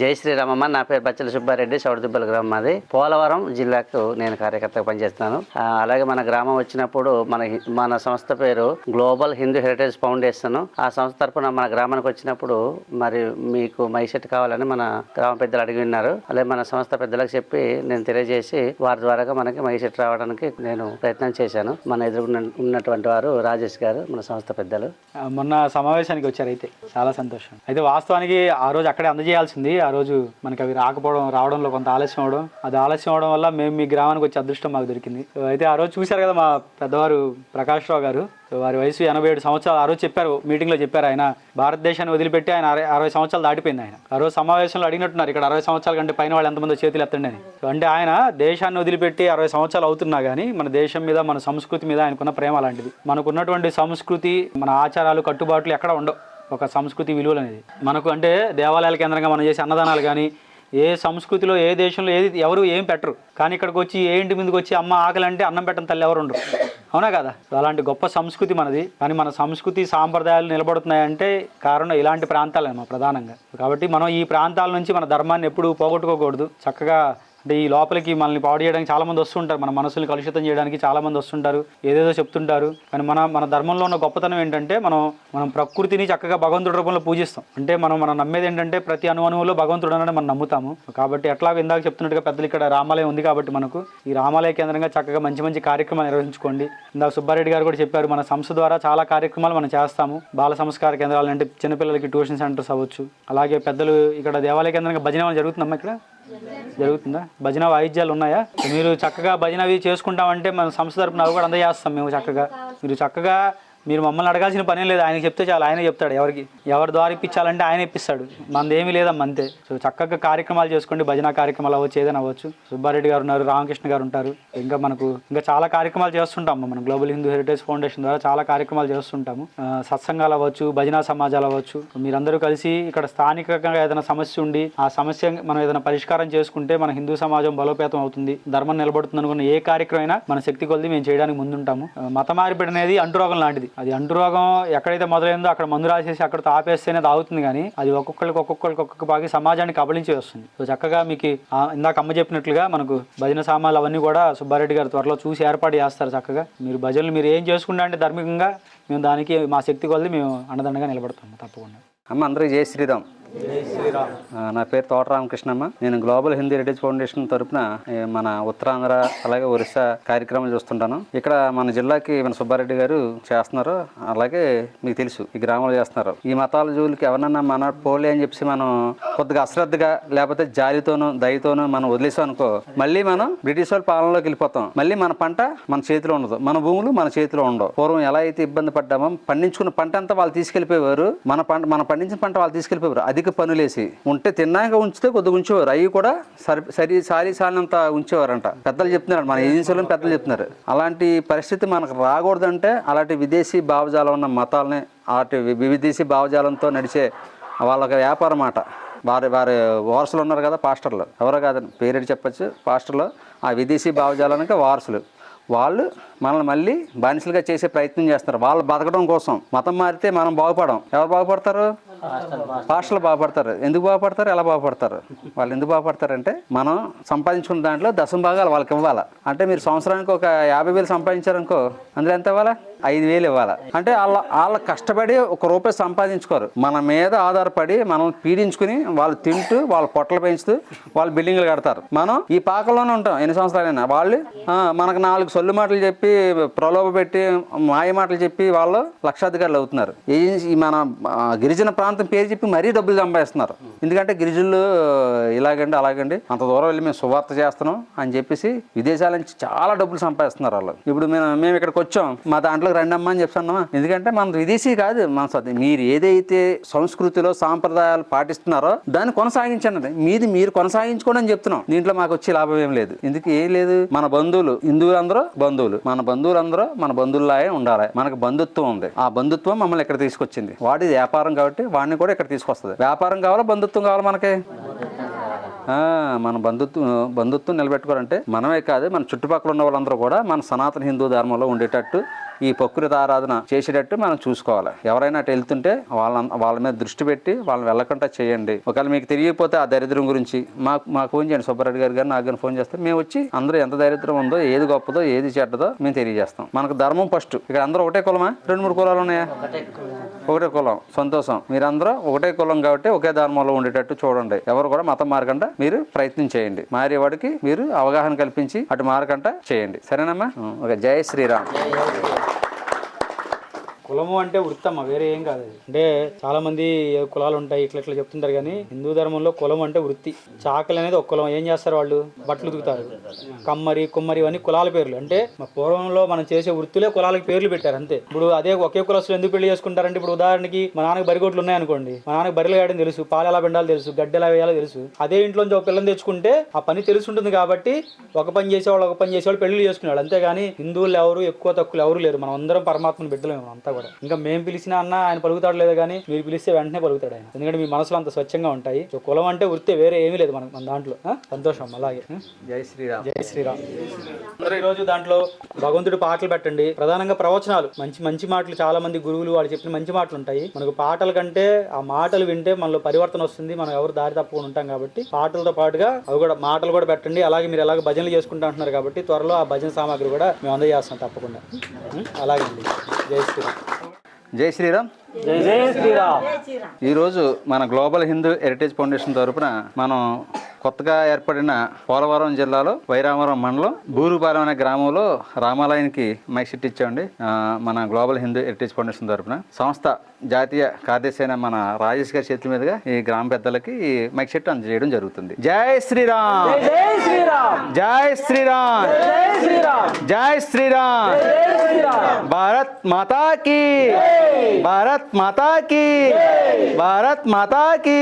జై శ్రీరామమ్మ. నా పేరు బచ్చల సుబ్బారెడ్డి, సౌడదుబ్బల గ్రామం మాది. పోలవరం జిల్లాకు నేను కార్యకర్తగా పనిచేస్తున్నాను. అలాగే మన గ్రామం వచ్చినప్పుడు మన సంస్థ పేరు గ్లోబల్ హిందూ హెరిటేజ్ ఫౌండేషన్. ఆ సంస్థ తరఫున మన గ్రామానికి వచ్చినప్పుడు మరి మీకు మైసెట్ కావాలని మన గ్రామ పెద్దలు అడిగి ఉన్నారు. అలాగే మన సంస్థ పెద్దలకు చెప్పి నేను తెలియజేసి వారి ద్వారాగా మనకి మైసెట్ రావడానికి నేను ప్రయత్నం చేశాను. మన ఎదురు ఉన్నటువంటి వారు రాజేష్ గారు, మన సంస్థ పెద్దలు. మొన్న సమావేశానికి వచ్చారు, అయితే చాలా సంతోషం. అయితే వాస్తవానికి ఆ రోజు అక్కడే అందజేయాల్సింది, ఆ రోజు మనకి అవి రావడంలో కొంత ఆలస్యం అవడం వల్ల మేము మీ గ్రామానికి వచ్చే అదృష్టం మాకు దొరికింది. అయితే ఆ రోజు చూశారు కదా మా పెద్దవారు ప్రకాష్ రావు గారు, వారి వయసు 87 సంవత్సరాలు. ఆ రోజు చెప్పారు, మీటింగ్లో చెప్పారు, ఆయన భారతదేశాన్ని వదిలిపెట్టి ఆయన 60 సంవత్సరాలు దాటిపోయింది. ఆయన ఆ రోజు సమావేశంలో అడిగినట్టున్నారు, ఇక్కడ 60 సంవత్సరాల కంటే పైన వాళ్ళు ఎంతమంది చేతులు ఎత్తండి అని. అంటే ఆయన దేశాన్ని వదిలిపెట్టి 60 సంవత్సరాలు అవుతున్నా కానీ మన దేశం మీద, మన సంస్కృతి మీద ఆయనకున్న ప్రేమ అలాంటిది. మనకున్నటువంటి సంస్కృతి, మన ఆచారాలు, కట్టుబాట్లు ఎక్కడ ఉండవు. ఒక సంస్కృతి విలువలు అనేది మనకు, అంటే దేవాలయాల కేంద్రంగా మనం చేసే అన్నదానాలు కానీ, ఏ సంస్కృతిలో ఏ దేశంలో ఎవరు ఏం పెట్టరు, కానీ ఇక్కడికి వచ్చి ఏ ఇంటి ముందుకు వచ్చి అమ్మ ఆకలి అంటే అన్నం పెట్టని తల్లి ఎవరు ఉండరు, అవునా కదా? అలాంటి గొప్ప సంస్కృతి మనది. కానీ మన సంస్కృతి సాంప్రదాయాలు నిలబడుతున్నాయంటే కారణం ఇలాంటి ప్రాంతాలే ప్రధానంగా. కాబట్టి మనం ఈ ప్రాంతాల నుంచి మన ధర్మాన్ని ఎప్పుడూ పోగొట్టుకోకూడదు. చక్కగా అంటే ఈ లోపలికి మనల్ని పాడు చేయడానికి చాలామంది వస్తుంటారు, మన మనసుని కలుషితం చేయడానికి చాలామంది వస్తుంటారు, ఏదేదో చెప్తుంటారు. కానీ మన ధర్మంలో ఉన్న గొప్పతనం ఏంటంటే మనం ప్రకృతిని చక్కగా భగవంతుడి రూపంలో పూజిస్తాం. అంటే మనం నమ్మేది ఏంటంటే ప్రతి అణువులో భగవంతుడు అని మనం నమ్ముతాము. కాబట్టి ఎట్లాగో ఇందాక చెప్తున్నట్టుగా పెద్దలు ఇక్కడ రామాలయం ఉంది కాబట్టి మనకు ఈ రామాలయ కేంద్రంగా చక్కగా మంచి కార్యక్రమాలు నిర్వహించుకోండి. ఇందాక సుబ్బారెడ్డి గారు కూడా చెప్పారు, మన సంస్థ ద్వారా చాలా కార్యక్రమాలు మనం చేస్తాము. బాల సంస్కార కేంద్రాలు అంటే చిన్నపిల్లలకి ట్యూషన్ సెంటర్స్ అవ్వచ్చు. అలాగే పెద్దలు ఇక్కడ దేవాలయ కేంద్రంగా భజన జరుగుతుందమ్మా, ఇక్కడ జరుగుతుందా? భజన వాయిద్యాలు ఉన్నాయా? మీరు చక్కగా భజన అవి చేసుకుంటామంటే మన సంస్థ తరపున అవి కూడా అందజేస్తాం మేము చక్కగా. మీరు మమ్మల్ని అడగాల్సిన పనే లేదు, ఆయనకి చెప్తే చాలు, ఆయనే చెప్తాడు. ఎవరి ద్వారా ఇప్పించాలంటే ఆయన ఇప్పిస్తాడు, మనది ఏమీ లేదమ్మా, అంతే. సో చక్కగా కార్యక్రమాలు చేసుకోండి, భజన కార్యక్రమాలు అవ్వచ్చు, ఏదైనా అవ్వచ్చు. సుబ్బారెడ్డి గారు ఉన్నారు, రామకృష్ణ గారు ఉంటారు, ఇంకా చాలా కార్యక్రమాలు చేస్తుంటాము. మనం గ్లోబల్ హిందూ హెరిటేజ్ ఫౌండేషన్ ద్వారా చాలా కార్యక్రమాలు చేస్తుంటాము. సత్సంగాలు అవ్వచ్చు, భజనా సమాజాలు అవ్వచ్చు. మీరందరూ కలిసి ఇక్కడ స్థానికంగా ఏదైనా సమస్య ఉండి ఆ సమస్య మనం ఏదైనా పరిష్కారం చేసుకుంటే మన హిందూ సమాజం బలోపేతం అవుతుంది, ధర్మం నిలబడుతుంది అనుకున్న ఏ కార్యక్రమం అయినా మన శక్తి కొద్ది మేము చేయడానికి ముందుంటాము. మత మార్పిడి అనేది అంటురోగం లాంటిది. అది అంటురోగం ఎక్కడైతే మొదలైందో అక్కడ మందు రాసేసి అక్కడితో ఆపేస్తేనే తాగుతుంది, కానీ అది ఒక్కొక్క బాగా సమాజాన్ని కబలించి వస్తుంది. సో చక్కగా మీకు ఇందాక అమ్మ చెప్పినట్లుగా మనకు భజన సామాన్లు అవన్నీ కూడా సుబ్బారెడ్డి గారు త్వరలో చూసి ఏర్పాటు చేస్తారు. చక్కగా మీరు భజనలు మీరు ఏం చేసుకుంటా అంటే ధార్మికంగా మేము దానికి మా శక్తి కొలది మేము అండదండగా నిలబడతాము తప్పకుండా. అమ్మ అందరికీ జై శ్రీరామ్. నా పేరు తోట రామకృష్ణమ్మ. నేను గ్లోబల్ హిందూ హెరిటేజ్ ఫౌండేషన్ తరఫున మన ఉత్తరాంధ్ర అలాగే ఒరిస్సా కార్యక్రమాలు చూస్తుంటాను. ఇక్కడ మన జిల్లాకి మన సుబ్బారెడ్డి గారు చేస్తున్నారు, అలాగే మీకు తెలుసు ఈ గ్రామంలో చేస్తున్నారు. ఈ మతాల జోలికి ఎవరన్నా మన పోలే అని చెప్పి మనం కొద్దిగా అశ్రద్ధగా లేకపోతే జాలితోనూ దయతోనూ మనం వదిలేసాం అనుకో, మళ్ళీ మనం బ్రిటిష్ వాళ్ళ పాలనలోకి వెళ్ళిపోతాం. మళ్ళీ మన పంట మన చేతిలో ఉండదు, మన భూములు మన చేతిలో ఉండవు. పూర్వం ఎలా అయితే ఇబ్బంది పడ్డామో, పండించుకున్న పంట అంతా వాళ్ళు తీసుకెళ్ళిపోయేవారు, మనం పండించిన పంట వాళ్ళు తీసుకెళ్ళిపోయేవారు. అధిక పనులేసి ఉంటే తిన్నాక ఉంచితే కొద్దిగా ఉంచేవారు, అవి కూడా సాలినంత ఉంచేవారంట. పెద్దలు చెప్తున్నారు, మన ఏజెన్సీలో పెద్దలు చెప్తున్నారు. అలాంటి పరిస్థితి మనకు రాకూడదంటే అలాంటి విదేశీ భావజాలం ఉన్న మతాలని, అలాంటి విదేశీ భావజాలంతో నడిచే వాళ్ళకి వ్యాపారం మాట. వారి వారసులు ఉన్నారు కదా, పాస్టర్లు, ఎవరో కాదని పేరెడి చెప్పచ్చు, పాస్టర్లు ఆ విదేశీ భావజాలానికి వారసులు. వాళ్ళు మనల్ని మళ్ళీ బానిసలుగా చేసే ప్రయత్నం చేస్తున్నారు, వాళ్ళు బతకడం కోసం. మతం మారితే మనం బాగుపడం, ఎవరు బాగుపడతారు? పాస్టర్లు బాగుపడతారు. ఎందుకు బాగుపడతారు? ఎలా బాగుపడతారు? వాళ్ళు ఎందుకు బాగుపడతారంటే మనం సంపాదించుకున్న దాంట్లో 10% వాళ్ళకి ఇవ్వాలి. అంటే మీరు సంవత్సరానికి ఒక 50,000 సంపాదించారనుకో, అందులో ఎంత ఇవ్వాలా? 5,000 ఇవ్వాలి. అంటే వాళ్ళ కష్టపడి ₹1 సంపాదించుకోరు, మన మీద ఆధారపడి మనం పీడించుకుని వాళ్ళు తింటూ వాళ్ళ పొట్టలు పెంచుతూ వాళ్ళు బిల్డింగ్లు కడతారు. మనం ఈ పాకలోనే ఉంటాం ఎన్ని సంవత్సరాలైనా. వాళ్ళు మనకు 4 సొల్లు మాటలు చెప్పి, ప్రలోభ పెట్టి, మాయ మాటలు చెప్పి వాళ్ళు లక్షాధికారులు అవుతున్నారు. మన గిరిజన ప్రాంతం పేరు చెప్పి మరీ డబ్బులు సంపాదిస్తున్నారు. ఎందుకంటే గిరిజనులు ఇలాగండి అలాగండి, అంత దూరం వెళ్ళి మేము సువార్త చేస్తున్నాం అని చెప్పేసి విదేశాల నుంచి చాలా డబ్బులు సంపాదిస్తున్నారు వాళ్ళు. ఇప్పుడు మేము ఇక్కడికి వచ్చాం, మా దాంట్లోకి రండమ్మా అని చెప్తున్నామా? ఎందుకంటే మన విదేశీ కాదు, మన మీరు ఏదైతే సంస్కృతిలో సాంప్రదాయాలు పాటిస్తున్నారో దాన్ని కొనసాగించండి. మీరు కొనసాగించుకోండి అని చెప్తున్నాం. దీంట్లో మాకు వచ్చే లాభం ఏం లేదు. ఎందుకు ఏం లేదు? మన బంధువులు, హిందువులందరూ బంధువులు, మన బంధువులందరూ మన బంధువులాగే ఉండాలి. మనకు బంధుత్వం ఉంది, ఆ బంధుత్వం మమ్మల్ని ఇక్కడ తీసుకొచ్చింది. వాడి వ్యాపారం కాబట్టి వాడిని కూడా ఇక్కడ తీసుకొస్తుంది. వ్యాపారం కావాలా, బంధుత్వం కావాలా మనకి? మన బంధుత్వం నిలబెట్టుకోవాలంటే మనమే కాదు, మన చుట్టుపక్కల ఉన్న వాళ్ళందరూ కూడా మన సనాతన హిందూ ధర్మంలో ఉండేటట్టు ఈ ప్రకృతి ఆరాధన చేసేటట్టు మనం చూసుకోవాలి. ఎవరైనా అటు వెళ్తుంటే వాళ్ళ మీద దృష్టి పెట్టి వాళ్ళని వెళ్ళకుండా చేయండి. ఒకవేళ మీకు తెలియకపోతే ఆ దరిద్రం గురించి మాకు ఫోన్ చేయండి, సుబ్బారెడ్డి గారు కానీ నాకు కానీ ఫోన్ చేస్తే మేము వచ్చి అందరూ ఎంత దరిద్రం ఉందో, ఏది గొప్పదో ఏది చెడ్డదో మేము తెలియజేస్తాం. మనకు ధర్మం ఫస్ట్. ఇక్కడ అందరూ ఒకటే కులమా, 2-3 కులాలు ఉన్నాయా? ఒకటే కులం. సంతోషం. మీరందరూ ఒకటే కులం కాబట్టి ఒకే ధర్మంలో ఉండేటట్టు చూడండి. ఎవరు కూడా మతం మారకుండా మీరు ప్రయత్నం చేయండి. మారేవాడికి మీరు అవగాహన కల్పించి అటు మారకుండా చేయండి. సరేనమ్మా? ఓకే. జై శ్రీరామ్. కులము అంటే వృత్తమ్మ, వేరే ఏం కాదు. అది అంటే చాలా మంది కులాలు ఉంటాయి ఇట్లా చెప్తుంటారు, కానీ హిందూ ధర్మంలో కులం అంటే వృత్తి. చాకలి అనేది ఒక కులం. ఏం చేస్తారు వాళ్ళు? బట్టలు ఉతుకుతారు. కమ్మరి, కుమ్మరి ఇవన్నీ కులాల పేర్లు. అంటే పూర్వంలో మనం చేసే వృత్తులే కులాలకు పేర్లు పెట్టారు అంతే. ఇప్పుడు అదే ఒకే కులస్తులు ఎందుకు పెళ్లి చేసుకుంటారంటే, ఇప్పుడు ఉదాహరణకి మా నాన్నకి బరిగొడ్లు ఉన్నాయనుకోండి, మా నాన్నకి బరిలు వేయడం తెలుసు, పాలు ఎలా పిండాలో తెలుసు, గడ్డి ఎలా వేయాలో తెలుసు. అదే ఇంట్లోంచి ఒక పిల్లని తెచ్చుకుంటే ఆ పని తెలిసి ఉంటుంది కాబట్టి ఒక పని చేసేవాళ్ళు పెళ్లి చేసుకునేవాళ్ళు. అంతేగాని హిందువులు ఎవరు ఎక్కువ తక్కువ ఎవరు లేరు. మనం అందరం పరమాత్మను బిడ్డలేము అంతా కూడా. ఇంకా మేము పిలిచినా అన్న ఆయన పలుకుతాడు లేదు, కానీ మీరు పిలిస్తే వెంటనే పలుకుతాడు ఆయన. ఎందుకంటే మీ మనసులో అంత స్వచ్ఛంగా ఉంటాయి. సో కులం అంటే వృత్తే, వేరే ఏమీ లేదు మన దాంట్లో. సంతోషం. అలాగే జై శ్రీరామ్. జై శ్రీరామ్. ఈరోజు దాంట్లో భగవంతుడి పాటలు పెట్టండి. ప్రధానంగా ప్రవచనాలు, మంచి మాటలు. చాలా మంది గురువులు వాళ్ళు చెప్పిన మంచి మాటలు ఉంటాయి. మనకు పాటల కంటే ఆ మాటలు వింటే మనలో పరివర్తన వస్తుంది. మనం ఎవరు దారి తప్పకుండా ఉంటాం కాబట్టి పాటలతో పాటుగా అవి కూడా మాటలు కూడా పెట్టండి. అలాగే మీరు ఎలాగ భజనలు చేసుకుంటూ అంటున్నారు కాబట్టి త్వరలో ఆ భజన సామాగ్రి కూడా మేము అందజేస్తాం తప్పకుండా. అలాగే అండి. జై శ్రీరామ్. జై శ్రీరామ్. జై శ్రీరామ్. ఈరోజు మన గ్లోబల్ హిందూ హెరిటేజ్ ఫౌండేషన్ తరపున మనం కొత్తగా ఏర్పడిన పోలవరం జిల్లాలో వైరామరం మండలం బూరుపాలెం అనే గ్రామంలో రామాలయానికి మైక్ సెట్ ఇచ్చామండి. మన గ్లోబల్ హిందూ హెరిటేజ్ ఫౌండేషన్ తరపున సంస్థ జాతీయ కార్యదర్శి అయిన మన రాజేష్ గారి చేతుల మీదుగా ఈ గ్రామ పెద్దలకి ఈ మైక్ సెట్ అందజేయడం జరుగుతుంది. జై శ్రీరామ్. జై శ్రీరామ్. జై శ్రీరామ్. జై శ్రీరామ్. జై శ్రీరామ్. భారత్ మాతా కీ. భారత్ మాతా కీ. భారత్ మాతా కీ.